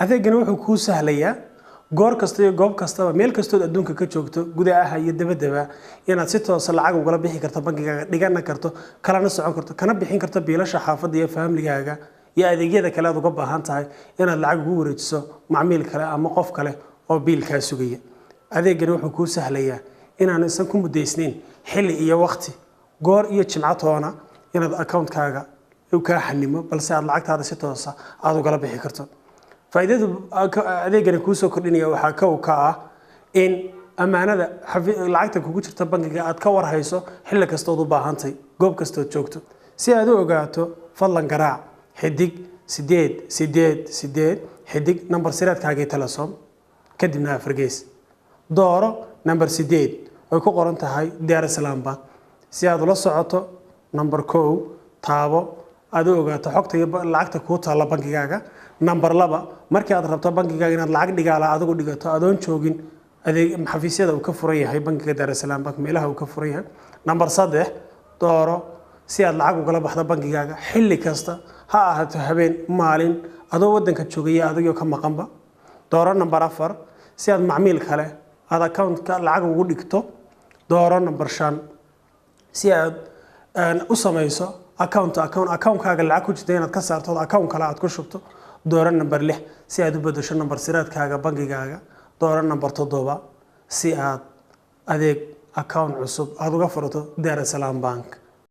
adeegana wuxuu kuu sahlayaa goor kasta iyo goob kastaba meel kastood adduunka ka joogto gudaha iyo dabadaba inaad si toos ah lacag ugala bixi karto bankigaaga dhigana karto kalana socon karto kana bixin karto biilasha xaafadda iyo familygaaga iyo adeegyada kale aad uga baahan tahay inaad lacag ugu wareejiso macmiil kale ama qof kale oo biilkaa sugaya adeegana wuxuu kuu sahlayaa inaan isan ku mudaysnayn xilli iyo waqti goor iyo jimco toona inaad account-kaaga uu ka xanimo balse aad lacagtaada si toos ah aad ugala bixi karto faa'iidada adeegana kuu soo kordhinaya waxaa ka ah in amaanada lacagta kugu jirta bankiga aad ka warhayso xilli kastood u baahantay goob kastood joogto si aad u ogaato fadlan garaac xidig 888 xidig number sireedkaaga Telesom kadibna Afrigeys dooro number 8 oo ku qoran tahay Dar es Salaam Bank si aad ula socoto number 1 taabo aad u ogaato xogta lacagta ku taala bankigaaga number 2 markii aad rabto bankigaaga inaad lacag dhigaala adigu dhigato adoon joogin adeeg xafiisyada uu ka furan yahay bankiga Dar es Salaam Bank meelaha uu ka furan yahay number 3 dooro si aad lacag ugala baxdo bankigaaga xilli kasta ha ahaato habeen maalin adoo wadanka joogaya adigoo ka maqanba dooro number 4 si aad macmiil kale aad account-ka lacag ugu dhigto dooro number 5 si aad u samayso account-kaaga lacag ku jirta inaad ka saarto account kale aad ku shubto dooro number 6 si aad u bedesho number sireedkaaga bankigaaga dooro number 7 si aad adeeg account cusub aad uga furato Dar es Salaam Bank